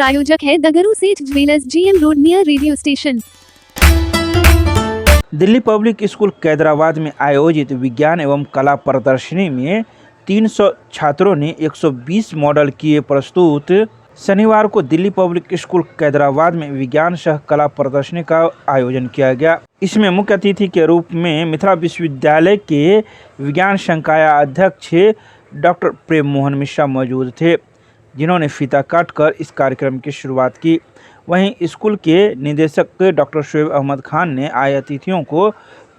प्रायोजक है the Guru Seth jewellers, GM road, near radio station. Delhi Public School कैदराबाद में आयोजित विज्ञान एवं कला प्रदर्शनी में 300 छात्रों ने 120 मॉडल किए प्रस्तुत। शनिवार को दिल्ली पब्लिक स्कूल कैदराबाद में विज्ञान सह कला प्रदर्शनी का आयोजन किया गया। इसमें मुख्य अतिथि के रूप में मिथिला विश्वविद्यालय के विज्ञान संकाय अध्यक्ष डॉक्टर प्रेम मोहन मिश्रा मौजूद थे, जिन्होंने फीता काटकर इस कार्यक्रम की शुरुआत की। वहीं स्कूल के निदेशक डॉक्टर शोएब अहमद खान ने आए अतिथियों को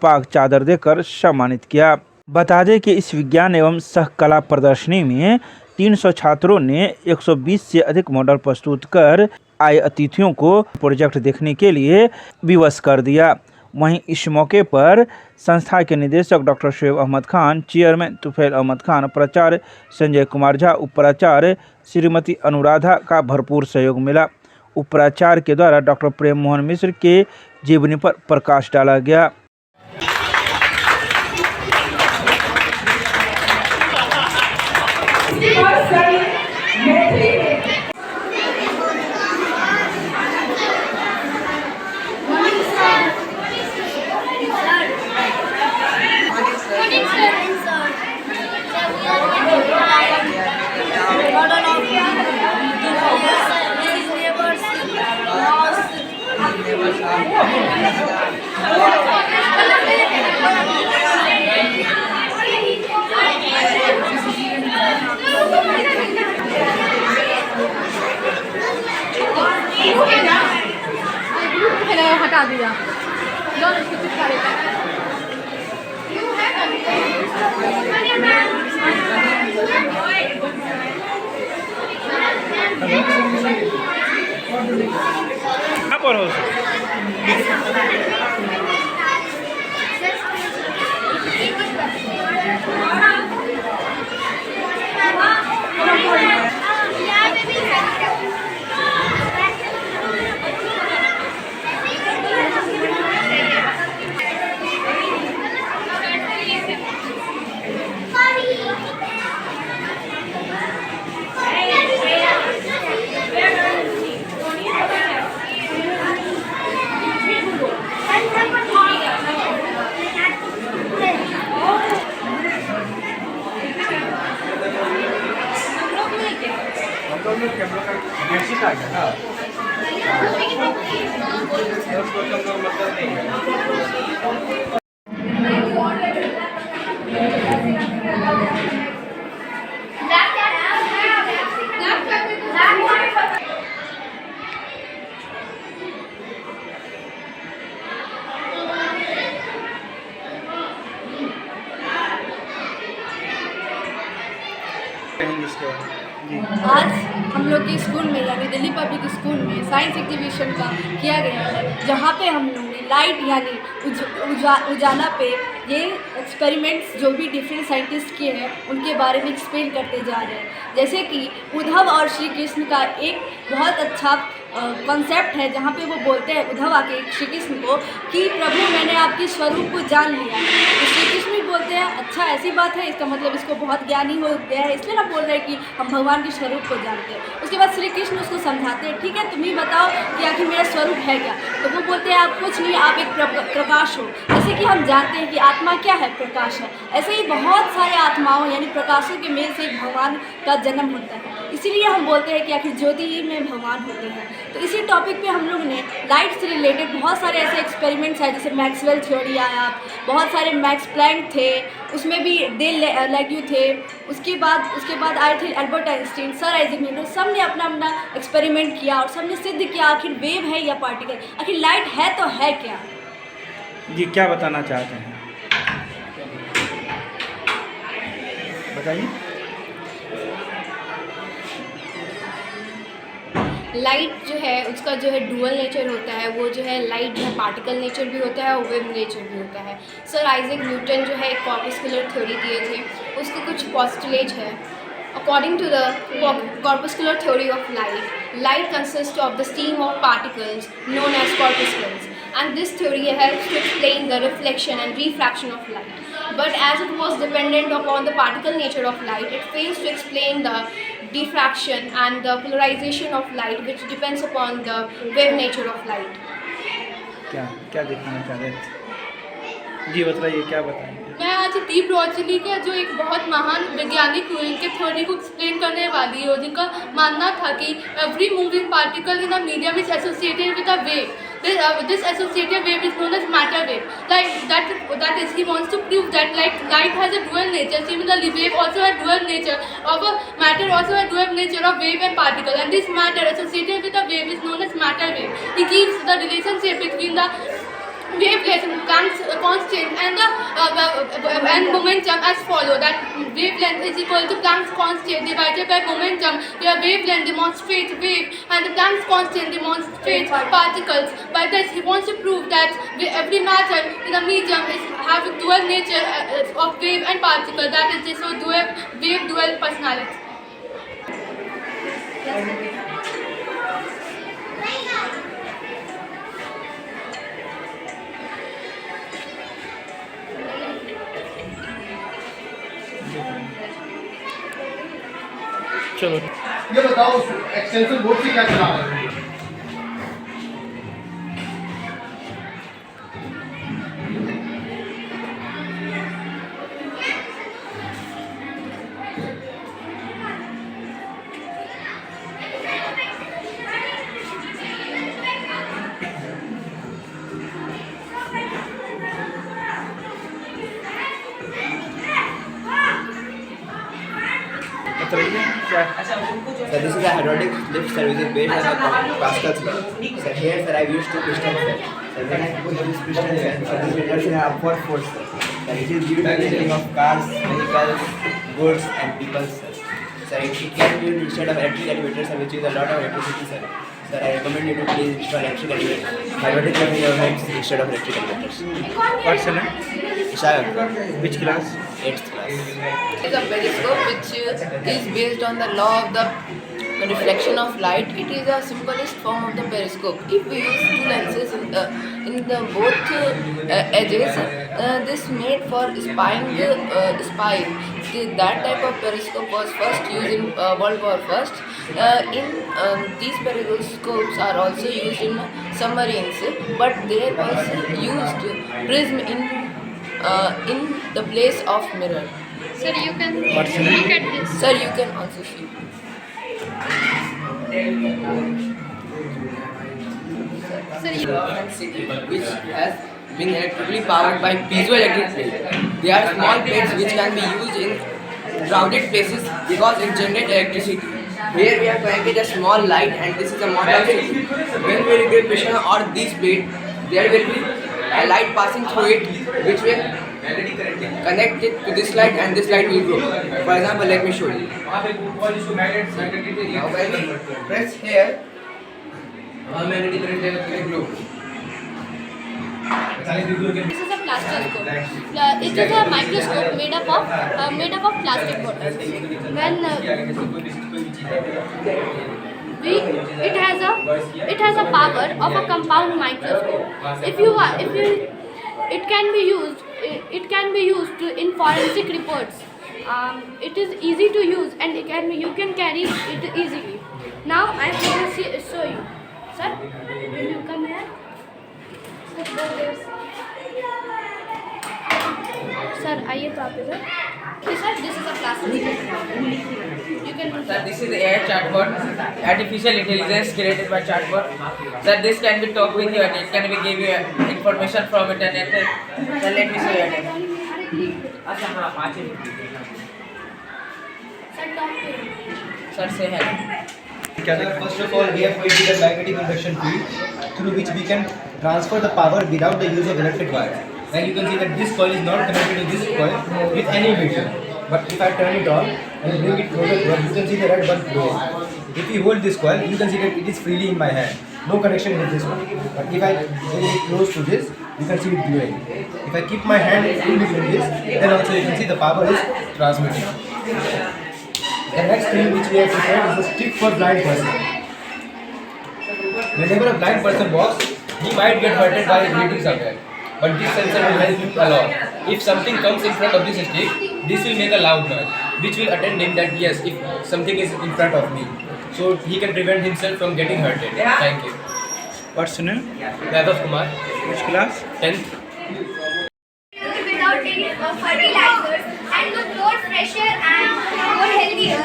पाक चादर देकर सम्मानित किया। बता दें कि इस विज्ञान एवं सह कला प्रदर्शनी में 300 छात्रों ने 120 से अधिक मॉडल प्रस्तुत कर आए अतिथियों को प्रोजेक्ट देखने के लिए विवश कर दिया। वहीं इस मौके पर संस्था के निदेशक डॉक्टर शोएब अहमद खान, चेयरमैन तुफैल अहमद खान, प्राचार्य संजय कुमार झा, उपाचार्य श्रीमती अनुराधा का भरपूर सहयोग मिला। उपाचार्य के द्वारा डॉक्टर प्रेम मोहन मिश्र के जीवनी पर प्रकाश डाला गया। हटा दिया आज हम लोग के स्कूल में यानी दिल्ली पब्लिक स्कूल में साइंस एग्जीबिशन का किया गया है, जहाँ पे हम लोग ने लाइट यानी उजाला पे ये एक्सपेरिमेंट्स जो भी डिफरेंट साइंटिस्ट किए हैं उनके बारे में एक्सप्लेन करते जा रहे हैं। जैसे कि उद्धव और श्री कृष्ण का एक बहुत अच्छा कॉन्सेप्ट है, जहाँ पे वो बोलते हैं उद्धव आके श्री कृष्ण को कि प्रभु मैंने आपके स्वरूप को जान लिया। तो श्री कृष्ण भी बोलते हैं अच्छा ऐसी बात है, इसका मतलब इसको बहुत ज्ञानी हो गया है, इसलिए ना बोल रहे हैं कि हम भगवान के स्वरूप को जानते हैं। उसके बाद श्री कृष्ण उसको समझाते हैं, ठीक है तुम ही बताओ कि आखिर मेरा स्वरूप है क्या। तो वो बोलते हैं आप कुछ नहीं, आप एक प्रकाश हो। जैसे कि हम जानते हैं कि आत्मा क्या है, प्रकाश है। ऐसे ही बहुत सारे आत्माओं यानी प्रकाशों के मेल से एक भगवान का जन्म होता है, इसीलिए हम बोलते हैं कि आखिर ज्योति ही में भगवान होते हैं। तो इसी टॉपिक पे हम लोग ने लाइट से रिलेटेड बहुत सारे ऐसे एक्सपेरिमेंट्स हैं, जैसे मैक्सवेल थ्योरी आया, बहुत सारे मैक्स प्लैंक थे, उसमें भी दे लेग्यू थे। उसके बाद आए थे Albert Einstein, sir Isaac Newton, सब ने अपना अपना एक्सपेरिमेंट किया और सब ने सिद्ध किया आखिर वेव है या पार्टिकल, आखिर लाइट है तो है क्या। जी क्या बताना चाहते हैं, बताइए। लाइट जो है उसका जो है डुअल नेचर होता है, वो जो है लाइट जो है पार्टिकल नेचर भी होता है और वेव नेचर भी होता है। सर आइजैक न्यूटन जो है एक कॉर्पस्कुलर थ्योरी दिए थे, उसके कुछ पोस्टुलेट है। According to the corpuscular theory of light consist of the stream of particles known as corpuscles. and this theory helps to explain the reflection and refraction of light. But as it was dependent upon the particle nature of light, it fails to explain the diffraction and the polarization of light, which depends upon the wave nature of light. क्या क्या दिखाना चाहते थे जी, बताइए क्या बताएंगे। मैं आज डी ब्रॉगली का जो एक बहुत महान वैज्ञानिक हुए इनके थ्योरी को एक्सप्लेन करने वाली हूँ, जिनका मानना था कि every moving particle in a medium is associated with a wave. This associated wave is known as matter wave. That is, he wants to prove that light has a dual nature. Similarly, wave also has dual nature. Matter also has dual nature of wave and particle. And this matter associated with a wave is known as matter wave. He gives the relationship between the wavelength Planck's constant and momentum as follow, that wavelength is equal to Planck's constant divided by momentum, where wavelength demonstrates wave and the Planck's constant demonstrates particles. By this he wants to prove that every matter in a medium have a dual nature of wave and particle, that is this wave dual personality. चलो ये बताओ extension board से क्या चला रहे हो? बताइए क्या। So this is a hydraulic lift service based on Pascal's law. So here, sir, I've used two piston sets. So when I put this piston set, so this reduction have upward force. So it is due to the lifting of cars, vehicles, goods, and people. So it can be used instead of electric elevators, which is a lot of electricity, sir. So I recommend you to please install electric elevators. Hydraulic lift in your heads instead of electric elevators. What's your name? Ishaq, Which class? 8th class. It is a periscope which is based on the law of the reflection of light. It is a simplest form of the periscope. If we use two lenses in the both edges, this made for spying. That type of periscope was first used in World War First. These periscopes are also used in submarines, but there was used prism in the place of mirror. Sir, you can What's your name? look at this. Sir, you can also see. Sir, you Which has been electrically powered by piezoelectric plates. They are small plates which can be used in crowded places because it generates electricity. Here we have connected a small light, and this is a model city. When we regulate pressure on this plate, there will be a light passing through it, which will connect it to this light, and this light will glow. For example, let me show you. Now when we press here, magnetic current will glow. This is a plastiscope. It is a microscope made up of plastic bottles. It has a power of a compound microscope. It can be used in forensic reports. It is easy to use, and you can carry it easily. Now I am going to show you. Sir, will you come here? Sir आइए तो आप इधर। Sir this is a plastic. You can Sir, this is AI chatbot, artificial intelligence created by chatbot. Sir, this can be talk with you and it can be give you information from internet. Sir, let me show you again. अच्छा हाँ 5 minute. Sir talk to you. Sir, say hello. First of all, we have created a magnetic induction field through which we can transfer the power without the use of electric wire. And you can see that this coil is not connected to this coil with any meter. But if I turn it on and bring it closer to us, you can see the red bulb glowing. If you hold this coil, you can see that it is freely in my hand. No connection with this one. But if I bring it close to this, you can see it glowing. If I keep my hand in between this, then also you can see the power is transmitting. The next thing which we have prepared is a stick for blind person. Whenever a blind person walks, he might get hurted by reading somewhere. But this sensor will help him a lot. If something comes in front of this stick, this will make a loud noise, which will attend him that yes, if something is in front of me. So he can prevent himself from getting hurted. Thank you. What's your name? Vaibhav Kumar, Which class? 10th. Without taking fertilizers and look more fresher and more healthier.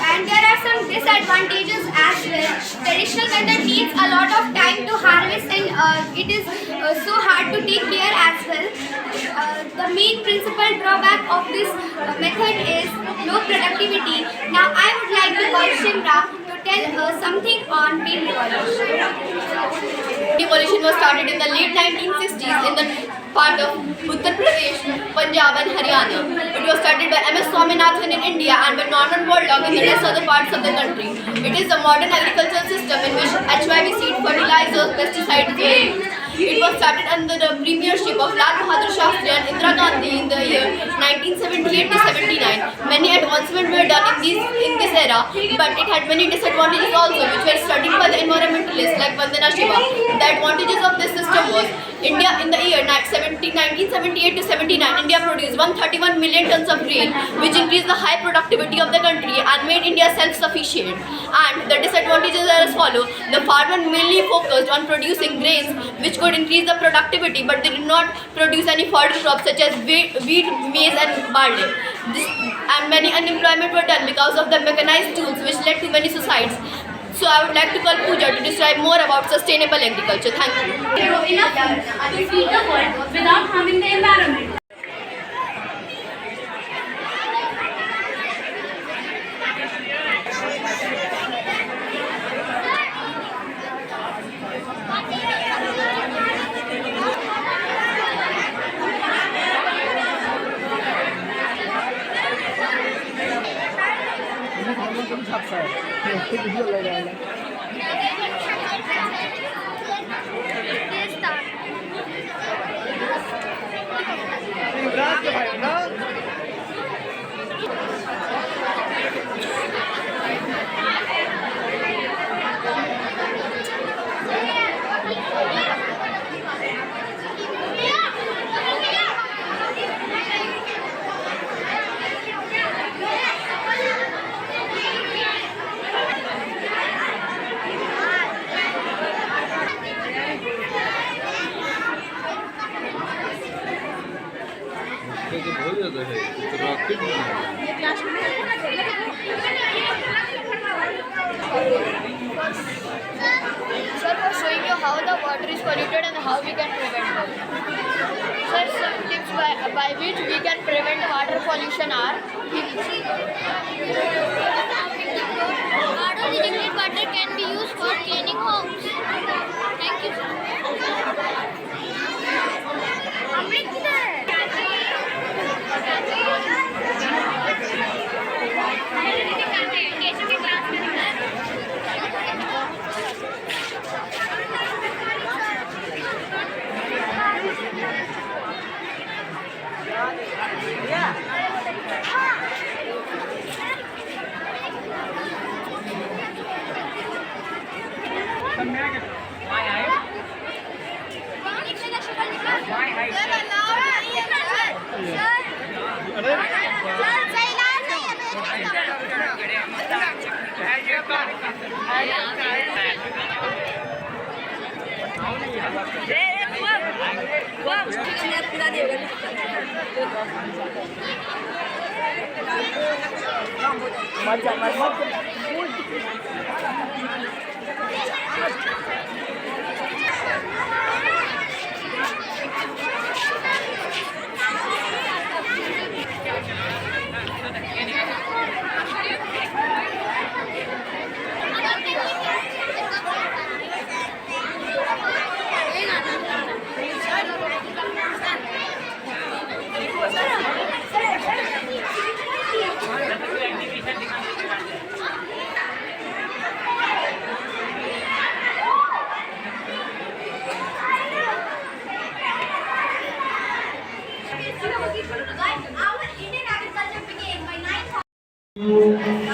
And there are some disadvantages as well. Traditional method needs a lot of time to harvest and it is so hard to take care as well. The main principal drawback of this method is low productivity. Now I would like to call Shimra to tell something on bean revolution. Devolution was started in the late 1960s in the part of Uttar Pradesh, Punjab and Haryana. It was started by M.S. Swaminathan in India and by Norman Borlaug in the rest other parts of the country. It is a modern agricultural system in which HYV seed fertilizers, pesticides were used. It was started under the premiership of Lal Bahadur Shastri and Indira Gandhi in the year 1978 to 79. Many advancements were done in this era, but it had many disadvantages also, which were studied by the environmentalists like Vandana Shiva. The advantages of this system was India in the year 1978 to 79, India produced 131 million tons of grain, which increased the high productivity of the country and made India self-sufficient. And the disadvantages are as follows: the farmer mainly focused on producing grains, which could increase the productivity, but they did not produce any fodder crops such as wheat, maize, and barley. And many unemployment were done because of the mechanized tools, which led to many suicides. So I would like to call Pooja to describe more about sustainable agriculture. Thank you. Enough to feed the world without harming the environment. Sir, for showing you how the water is polluted and how we can prevent it. Sir, some tips by which we can prevent water pollution are: hard-to-recycled water can be used for cleaning homes. Thank you, sir.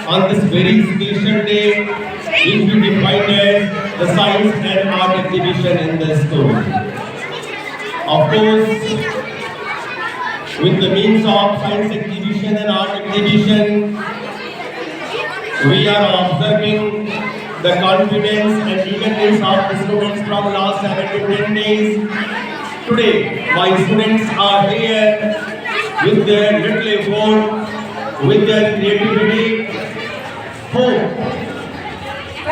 On this very special day, which we define as the science and art exhibition in the school. Of course, with the means of science exhibition and art exhibition, we are observing the confidence and eagerness of the students from last 7 to 10 days. Today, my students are here with their little effort, with their creativity. Hope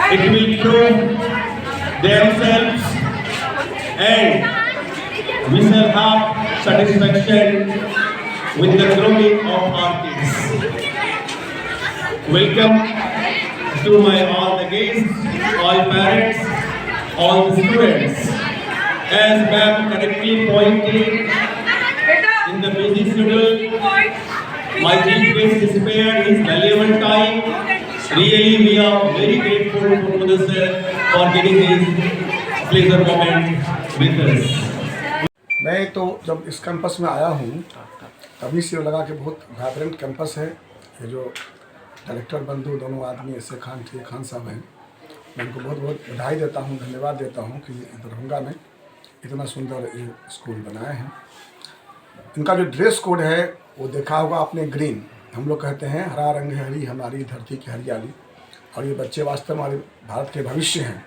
it will prove themselves and we shall have satisfaction with the growing of our kids. Welcome to my all the guests, all parents, all the students. As ma'am correctly pointed in the busy schedule, my chief guest is spared his valuable time. Really, we are very grateful to Mudar sir for giving this pleasure moment with us. मैं तो जब इस campus में आया हूँ तभी से लगा कि बहुत वाइब्रेंट कैंपस है। ये जो डायरेक्टर बंधु दोनों आदमी ऐसे खान साहब हैं, मैं उनको बहुत बहुत बधाई देता हूँ, धन्यवाद देता हूँ कि दरभंगा में इतना सुंदर ये स्कूल बनाए हैं। इनका जो ड्रेस कोड है वो देखा होगा आपने, ग्रीन। हम लोग कहते हैं हरा रंग है हरी हमारी धरती की हरियाली, और ये बच्चे वास्तव में हमारे भारत के भविष्य हैं।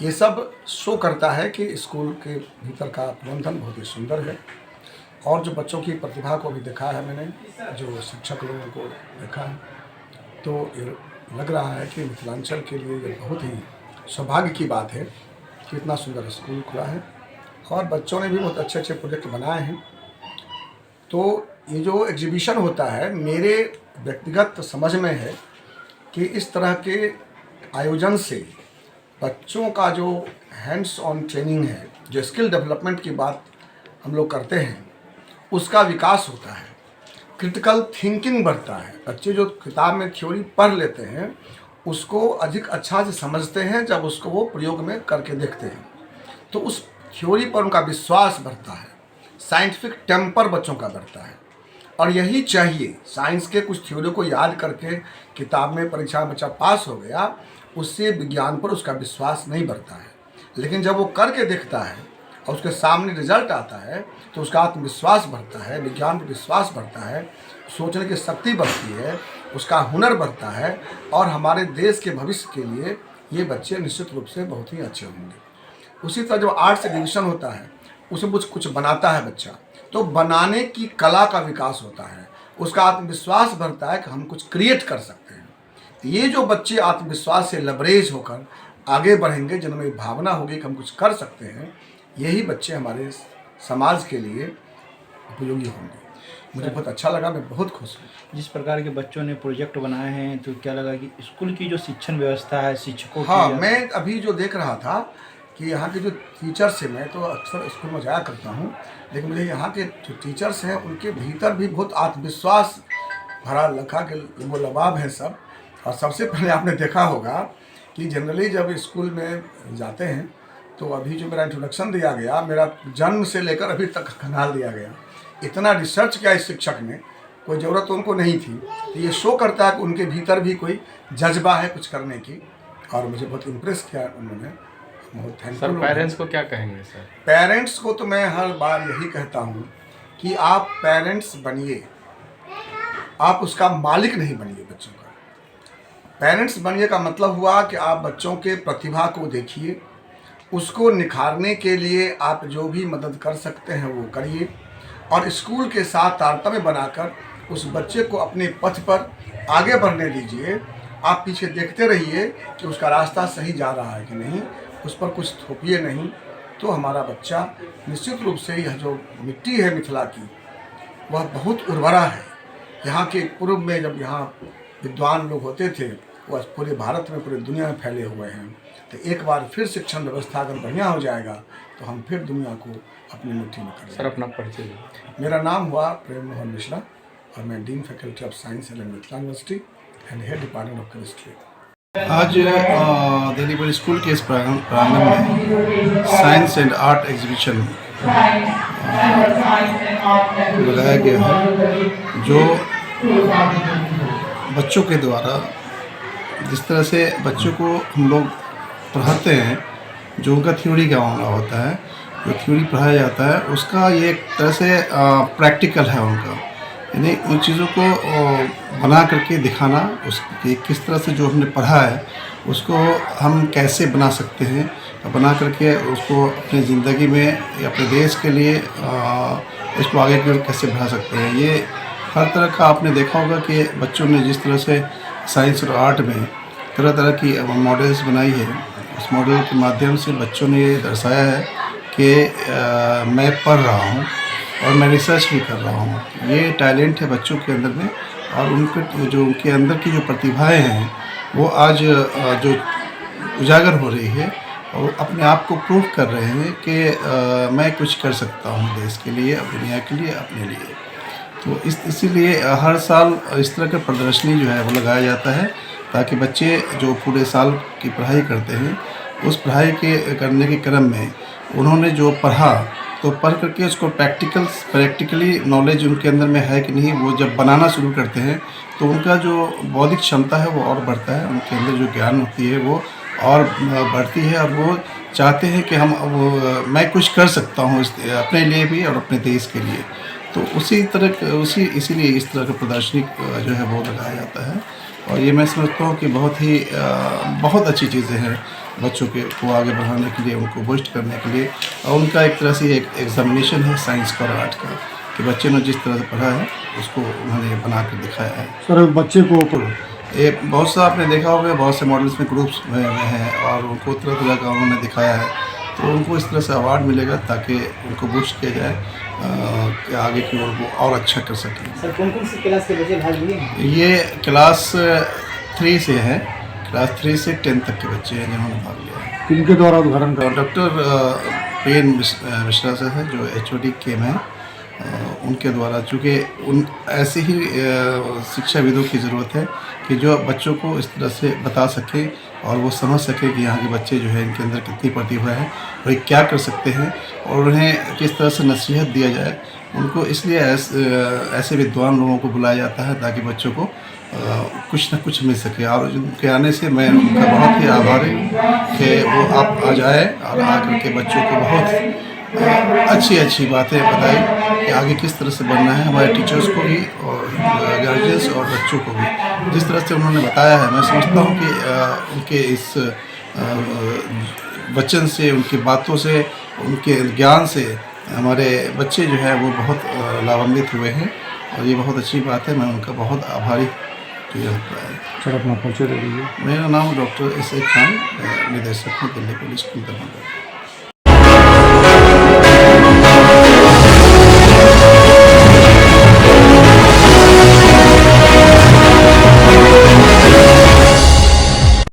ये सब शो करता है कि स्कूल के भीतर का प्रबंधन बहुत ही सुंदर है, और जो बच्चों की प्रतिभा को भी देखा है मैंने, जो शिक्षक लोगों को देखा है, तो ये लग रहा है कि मिथिलांचल के लिए ये बहुत ही सौभाग्य की बात है कि इतना सुंदर स्कूल खुला है और बच्चों ने भी बहुत अच्छे अच्छे प्रोजेक्ट बनाए हैं। तो ये जो एग्जीबिशन होता है, मेरे व्यक्तिगत समझ में है कि इस तरह के आयोजन से बच्चों का जो हैंड्स ऑन ट्रेनिंग है, जो स्किल डेवलपमेंट की बात हम लोग करते हैं, उसका विकास होता है, क्रिटिकल थिंकिंग बढ़ता है। बच्चे जो किताब में थ्योरी पढ़ लेते हैं उसको अधिक अच्छा से समझते हैं जब उसको वो प्रयोग में करके देखते हैं, तो उस थ्योरी पर उनका विश्वास बढ़ता है, साइंटिफिक टेम्पर बच्चों का बढ़ता है। और यही चाहिए। साइंस के कुछ थ्योरी को याद करके किताब में परीक्षा में बच्चा पास हो गया, उससे विज्ञान पर उसका विश्वास नहीं बढ़ता है। लेकिन जब वो करके देखता है और उसके सामने रिजल्ट आता है तो उसका आत्मविश्वास बढ़ता है, विज्ञान पर विश्वास बढ़ता है, सोचने की शक्ति बढ़ती है, उसका हुनर बढ़ता है, और हमारे देश के भविष्य के लिए ये बच्चे निश्चित रूप से बहुत ही अच्छे होंगे। उसी तरह जब आर्ट्स एग्जीबिशन होता है उसमें कुछ बनाता है बच्चा, तो बनाने की कला का विकास होता है, उसका आत्मविश्वास बढ़ता है कि हम कुछ क्रिएट कर सकते हैं। ये जो बच्चे आत्मविश्वास से लबरेज होकर आगे बढ़ेंगे, जिनमें भावना होगी कि हम कुछ कर सकते हैं, यही बच्चे हमारे समाज के लिए उपयोगी होंगे। मुझे बहुत अच्छा लगा, मैं बहुत खुश हूँ। जिस प्रकार के बच्चों ने प्रोजेक्ट बनाए हैं, तो क्या लगा कि स्कूल की जो शिक्षण व्यवस्था है, शिक्षकों की, हाँ, मैं अभी जो देख रहा था कि यहाँ के जो टीचर्स हैं, मैं तो अक्सर स्कूल में जाया करता हूँ, लेकिन मुझे यहाँ के जो टीचर्स हैं उनके भीतर भी बहुत आत्मविश्वास भरा लखा के वो लबाब है सब। और सबसे पहले आपने देखा होगा कि जनरली जब स्कूल में जाते हैं तो अभी जो मेरा इंट्रोडक्शन दिया गया, मेरा जन्म से लेकर अभी तक खंगाल दिया गया। इतना रिसर्च किया इस शिक्षक ने, कोई ज़रूरत उनको नहीं थी। तो ये शो करता है कि उनके भीतर भी कोई जज्बा है कुछ करने की, और मुझे बहुत इम्प्रेस किया उन्होंने। बहुत थैंकफुल। सर, पेरेंट्स को क्या कहेंगे? सर, पेरेंट्स को तो मैं हर बार यही कहता हूँ कि आप पेरेंट्स बनिए, आप उसका मालिक नहीं बनिए बच्चों का। पेरेंट्स बनिए का मतलब हुआ कि आप बच्चों के प्रतिभा को देखिए, उसको निखारने के लिए आप जो भी मदद कर सकते हैं वो करिए, और स्कूल के साथ तारतम्य बनाकर उस बच्चे को अपने पथ पर आगे बढ़ने दीजिए। आप पीछे देखते रहिए कि उसका रास्ता सही जा रहा है कि नहीं, उस पर कुछ थोपिए नहीं, तो हमारा बच्चा निश्चित रूप से यह जो मिट्टी है मिथिला की, वह बहुत उर्वरा है। यहाँ के पूर्व में जब यहाँ विद्वान लोग होते थे, वह पूरे भारत में, पूरी दुनिया में फैले हुए हैं। तो एक बार फिर शिक्षण व्यवस्था अगर बढ़िया हो जाएगा तो हम फिर दुनिया को अपनी मुट्ठी में करेंगे। सर, अपना परिचय। मेरा नाम हुआ प्रेम मोहन मिश्रा, और मैं dean faculty of science and Mithila university and head department of chemistry. आज दिल्ली पब्लिक स्कूल के इस प्रांगण में साइंस एंड आर्ट एग्जीबिशन लगाया गया है, जो बच्चों के द्वारा जिस तरह से बच्चों को हम लोग पढ़ाते हैं, जो उनका थ्योरी का मामला होता है, जो थ्योरी पढ़ाया जाता है उसका ये एक तरह से प्रैक्टिकल है उनका, यानी उन चीज़ों को बना करके दिखाना, उसकी किस तरह से जो हमने पढ़ा है उसको हम कैसे बना सकते हैं, बना करके उसको अपनी ज़िंदगी में या अपने देश के लिए इसको आगे की ओर कैसे बढ़ा सकते हैं। ये हर तरह का आपने देखा होगा कि बच्चों ने जिस तरह से साइंस और आर्ट में तरह तरह की मॉडल्स बनाई है, उस मॉडल के माध्यम से बच्चों ने ये दर्शाया है कि मैं पढ़ रहा हूँ और मैं रिसर्च भी कर रहा हूँ। ये टैलेंट है बच्चों के अंदर में, और उनके अंदर की जो प्रतिभाएं हैं वो आज जो उजागर हो रही है और अपने आप को प्रूव कर रहे हैं कि मैं कुछ कर सकता हूँ देश के लिए, दुनिया के लिए, अपने लिए। तो इसीलिए हर साल इस तरह का प्रदर्शनी जो है वो लगाया जाता है, ताकि बच्चे जो पूरे साल की पढ़ाई करते हैं उस पढ़ाई के करने के क्रम में उन्होंने जो पढ़ा तो पढ़ करके उसको प्रैक्टिकली नॉलेज उनके अंदर में है कि नहीं, वो जब बनाना शुरू करते हैं तो उनका जो बौद्धिक क्षमता है वो और बढ़ता है, उनके अंदर जो ज्ञान होती है वो और बढ़ती है, और वो चाहते हैं कि मैं कुछ कर सकता हूँ अपने लिए भी और अपने देश के लिए। तो इसीलिए इस तरह का प्रदर्शनी जो है वो लगाया जाता है, और ये मैं समझता हूँ कि बहुत अच्छी चीज़ें हैं बच्चों को आगे बढ़ाने के लिए, उनको बूस्ट करने के लिए, और उनका एक तरह से एक एग्जामिनेशन है साइंस का और आर्ट का, कि बच्चे ने जिस तरह से पढ़ा है उसको उन्होंने बना कर दिखाया है। सर बच्चे को ये बहुत सा आपने देखा होगा, बहुत से मॉडल्स में ग्रुप्स में हैं और उनको तरह तरह का उन्होंने दिखाया है, तो उनको इस तरह से अवार्ड मिलेगा ताकि उनको बूस्ट किया जाए कि आगे की ओर वो और अच्छा कर सकें। सर कौन कौन सी क्लास के बच्चे भाग लिए? ये क्लास 3 से है, क्लास 3 से 10 तक के बच्चे हैं जिन्होंने भाग लिया है। किनके द्वारा उदाहरण का? डॉक्टर प्रेम मिश्रा से है जो HOD केम है, उनके द्वारा, चूँकि ऐसे ही शिक्षाविदों की ज़रूरत है कि जो बच्चों को इस तरह से बता सके और वो समझ सके कि यहाँ के बच्चे जो है इनके अंदर कितनी प्रतिभा है और ये क्या कर सकते हैं, और उन्हें किस तरह से नसीहत दिया जाए। उनको इसलिए ऐसे विद्वान लोगों को बुलाया जाता है ताकि बच्चों को कुछ न कुछ मिल सके, और उनके आने से मैं उनका बहुत ही आभारी हूँ कि वो आप आ जाए और आकर के बच्चों को बहुत अच्छी बातें बताई कि आगे किस तरह से बनना है, हमारे टीचर्स को भी और गार्जियंस और बच्चों को भी जिस तरह से उन्होंने बताया है। मैं समझता हूँ कि उनके इस वचन से, उनकी बातों से, उनके ज्ञान से हमारे बच्चे जो है वो बहुत लाभान्वित हुए हैं, और ये बहुत अच्छी बात है। मैं उनका बहुत आभारी होता है। सर अपना परिचय दे दीजिए। मेरा नाम डॉक्टर SA खान, निदेशक हूँ दिल्ली पब्लिक स्कूल दरभंगा।